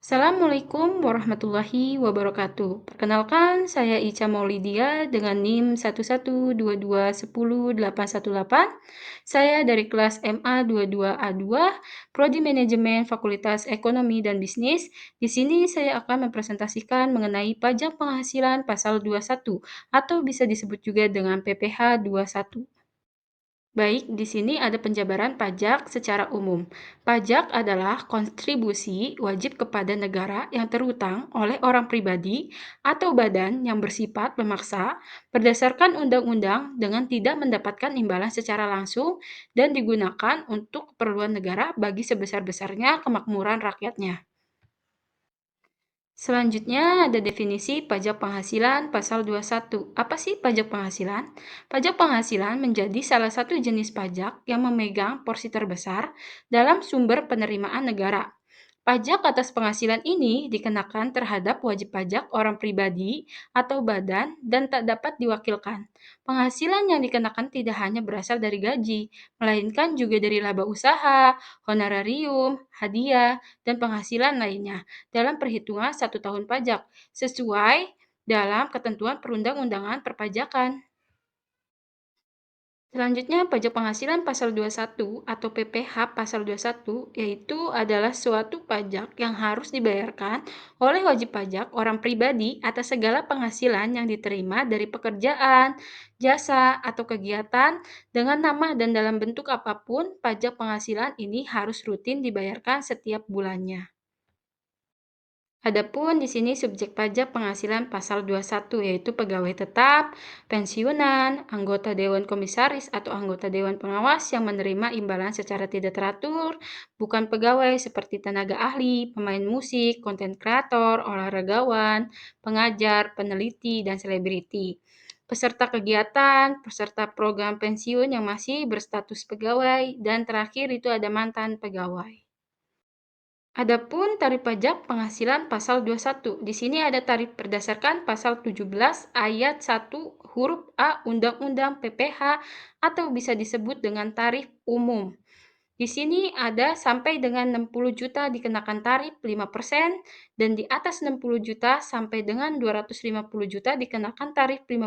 Assalamualaikum warahmatullahi wabarakatuh. Perkenalkan, saya Ica Maulidia dengan NIM 112210818. Saya dari kelas MA 22A2, Prodi Manajemen Fakultas Ekonomi dan Bisnis. Di sini saya akan mempresentasikan mengenai pajak penghasilan pasal 21 atau bisa disebut juga dengan PPh 21. Baik, di sini ada penjabaran pajak secara umum. Pajak adalah kontribusi wajib kepada negara yang terhutang oleh orang pribadi atau badan yang bersifat memaksa berdasarkan undang-undang dengan tidak mendapatkan imbalan secara langsung dan digunakan untuk keperluan negara bagi sebesar-besarnya kemakmuran rakyatnya. Selanjutnya ada definisi pajak penghasilan pasal 21. Apa sih pajak penghasilan? Pajak penghasilan menjadi salah satu jenis pajak yang memegang porsi terbesar dalam sumber penerimaan negara. Pajak atas penghasilan ini dikenakan terhadap wajib pajak orang pribadi atau badan dan tak dapat diwakilkan. Penghasilan yang dikenakan tidak hanya berasal dari gaji, melainkan juga dari laba usaha, honorarium, hadiah, dan penghasilan lainnya dalam perhitungan 1 tahun pajak, sesuai dalam ketentuan perundang-undangan perpajakan. Selanjutnya, pajak penghasilan pasal 21 atau PPh pasal 21 yaitu adalah suatu pajak yang harus dibayarkan oleh wajib pajak orang pribadi atas segala penghasilan yang diterima dari pekerjaan, jasa, atau kegiatan dengan nama dan dalam bentuk apapun. Pajak penghasilan ini harus rutin dibayarkan setiap bulannya. Adapun di sini subjek pajak penghasilan pasal 21 yaitu pegawai tetap, pensiunan, anggota dewan komisaris atau anggota dewan pengawas yang menerima imbalan secara tidak teratur, bukan pegawai seperti tenaga ahli, pemain musik, konten kreator, olahragawan, pengajar, peneliti, dan selebriti. Peserta kegiatan, peserta program pensiun yang masih berstatus pegawai, dan terakhir itu ada mantan pegawai. Adapun tarif pajak penghasilan pasal 21. Di sini ada tarif berdasarkan pasal 17 ayat 1 huruf A Undang-Undang PPh atau bisa disebut dengan tarif umum. Di sini ada sampai dengan 60 juta dikenakan tarif 5% dan di atas 60 juta sampai dengan 250 juta dikenakan tarif 15%,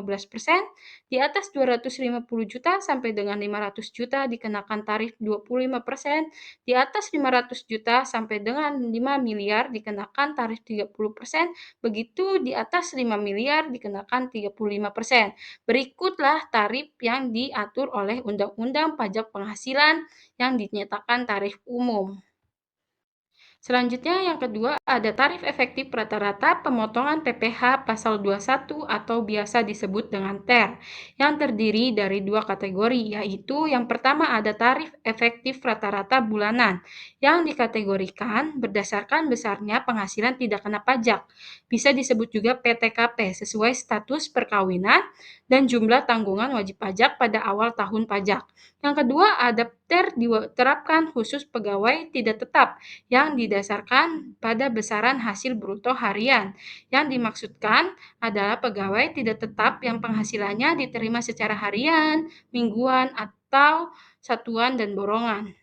di atas 250 juta sampai dengan 500 juta dikenakan tarif 25%, di atas 500 juta sampai dengan 5 miliar dikenakan tarif 30%, begitu di atas 5 miliar dikenakan 35%. Berikutlah tarif yang diatur oleh Undang-Undang Pajak Penghasilan yang dinyatakan tarif umum. Selanjutnya yang kedua ada tarif efektif rata-rata pemotongan PPh pasal 21 atau biasa disebut dengan TER yang terdiri dari dua kategori, yaitu yang pertama ada tarif efektif rata-rata bulanan yang dikategorikan berdasarkan besarnya penghasilan tidak kena pajak. Bisa disebut juga PTKP sesuai status perkawinan dan jumlah tanggungan wajib pajak pada awal tahun pajak. Yang kedua ada TER diterapkan khusus pegawai tidak tetap yang didasarkan pada besaran hasil bruto harian. Yang dimaksudkan adalah pegawai tidak tetap yang penghasilannya diterima secara harian, mingguan, atau satuan dan borongan.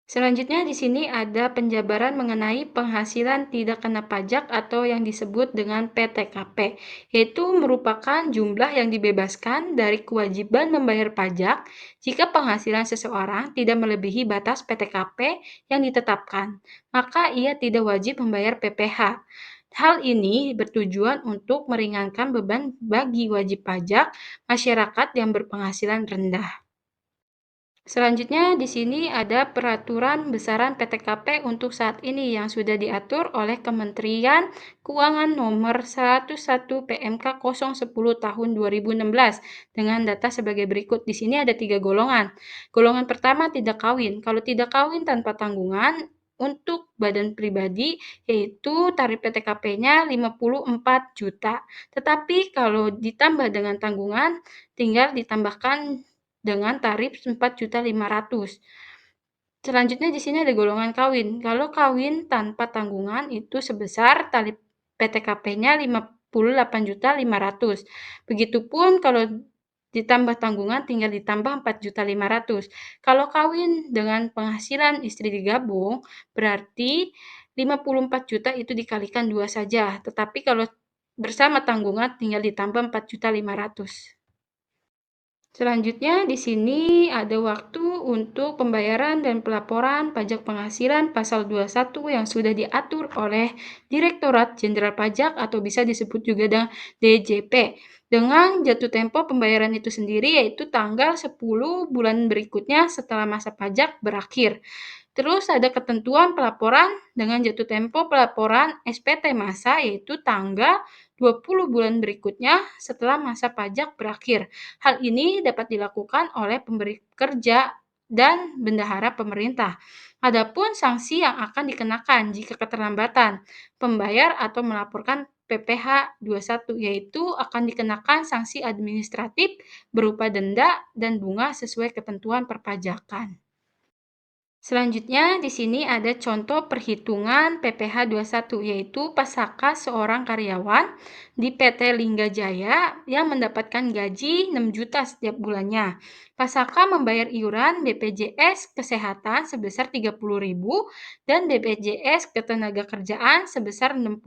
Selanjutnya di sini ada penjabaran mengenai penghasilan tidak kena pajak atau yang disebut dengan PTKP, yaitu merupakan jumlah yang dibebaskan dari kewajiban membayar pajak jika penghasilan seseorang tidak melebihi batas PTKP yang ditetapkan, maka ia tidak wajib membayar PPh. Hal ini bertujuan untuk meringankan beban bagi wajib pajak masyarakat yang berpenghasilan rendah. Selanjutnya di sini ada peraturan besaran PTKP untuk saat ini yang sudah diatur oleh Kementerian Keuangan nomor 101 PMK 010 tahun 2016 dengan data sebagai berikut. Di sini ada 3 golongan. Golongan pertama tidak kawin. Kalau tidak kawin tanpa tanggungan untuk badan pribadi yaitu tarif PTKP-nya 54 juta. Tetapi kalau ditambah dengan tanggungan tinggal ditambahkan dengan tarif 4.500.000. Selanjutnya di sini ada golongan kawin. Kalau kawin tanpa tanggungan itu sebesar tarif PTKP-nya 58.500.000. Begitupun kalau ditambah tanggungan tinggal ditambah 4.500.000. Kalau kawin dengan penghasilan istri digabung berarti 54 juta itu dikalikan 2 saja, tetapi kalau bersama tanggungan tinggal ditambah 4.500.000. Selanjutnya di sini ada waktu untuk pembayaran dan pelaporan pajak penghasilan pasal 21 yang sudah diatur oleh Direktorat Jenderal Pajak atau bisa disebut juga dengan DJP. Dengan jatuh tempo pembayaran itu sendiri yaitu tanggal 10 bulan berikutnya setelah masa pajak berakhir. Terus ada ketentuan pelaporan dengan jatuh tempo pelaporan SPT masa yaitu tanggal 20 bulan berikutnya setelah masa pajak berakhir. Hal ini dapat dilakukan oleh pemberi kerja dan bendahara pemerintah. Adapun sanksi yang akan dikenakan jika keterlambatan pembayar atau melaporkan PPh 21 yaitu akan dikenakan sanksi administratif berupa denda dan bunga sesuai ketentuan perpajakan. Selanjutnya, di sini ada contoh perhitungan PPh 21, yaitu pasaka seorang karyawan di PT Lingga Jaya yang mendapatkan gaji 6 juta setiap bulannya. Pasaka membayar iuran BPJS Kesehatan sebesar 30.000 dan BPJS Ketenagakerjaan sebesar 60.000.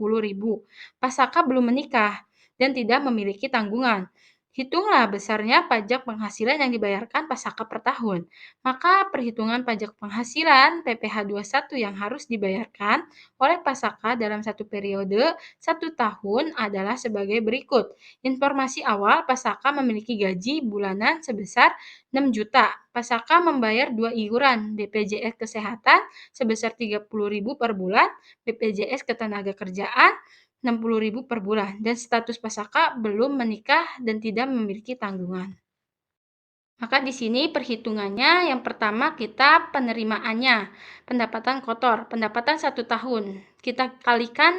Pasaka belum menikah dan tidak memiliki tanggungan. Hitunglah besarnya pajak penghasilan yang dibayarkan pasaka per tahun. Maka perhitungan pajak penghasilan PPh 21 yang harus dibayarkan oleh pasaka dalam satu periode 1 tahun adalah sebagai berikut. Informasi awal, pasaka memiliki gaji bulanan sebesar 6 juta. Pasaka membayar 2 iuran, BPJS Kesehatan sebesar 30.000 per bulan, BPJS Ketenagakerjaan 60.000 per bulan, dan status pasaka belum menikah dan tidak memiliki tanggungan. Maka di sini perhitungannya yang pertama kita penerimaannya, pendapatan kotor, pendapatan 1 tahun. Kita kalikan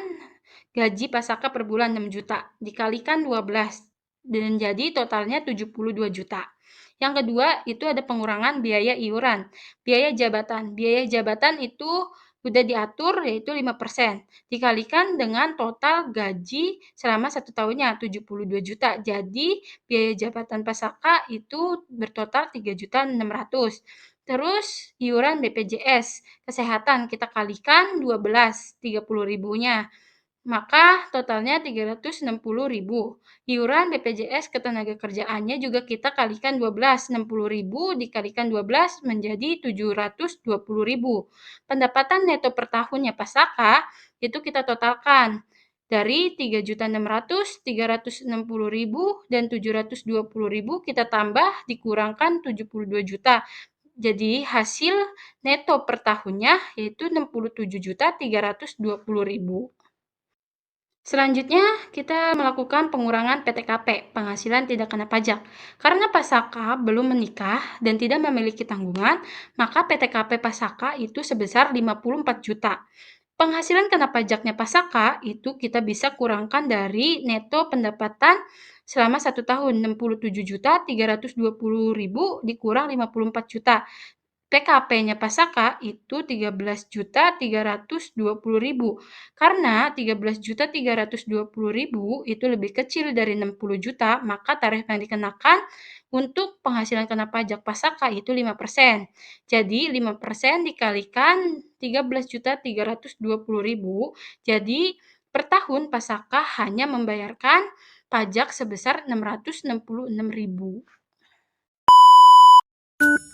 gaji pasaka per bulan 6 juta, dikalikan 12 dan jadi totalnya 72 juta. Yang kedua itu ada pengurangan biaya iuran, biaya jabatan. Biaya jabatan itu sudah diatur yaitu 5%, dikalikan dengan total gaji selama 1 tahunnya 72 juta. Jadi biaya jabatan pasaka itu bertotal 3.600.000. Terus iuran BPJS Kesehatan kita kalikan 12, 30.000-nya. Maka totalnya 360.000. Iuran BPJS Ketenagakerjaannya juga kita kalikan 12, 60.000 dikalikan 12 menjadi 720.000. Pendapatan neto per tahunnya pasaka itu kita totalkan dari 3.600.000, 360.000 dan 720.000 kita tambah dikurangkan 72 juta. Jadi hasil neto per tahunnya yaitu 67.320.000. Selanjutnya, kita melakukan pengurangan PTKP, penghasilan tidak kena pajak. Karena pasaka belum menikah dan tidak memiliki tanggungan, maka PTKP pasaka itu sebesar 54 juta. Penghasilan kena pajaknya pasaka itu kita bisa kurangkan dari neto pendapatan selama 1 tahun, 67.320.000 dikurang 54 juta. PKP-nya pasaka itu 13.320.000. Karena 13.320.000 itu lebih kecil dari 60 juta, maka tarif yang dikenakan untuk penghasilan kena pajak pasaka itu 5%. Jadi 5% dikalikan 13.320.000, jadi per tahun pasaka hanya membayarkan pajak sebesar 666.000.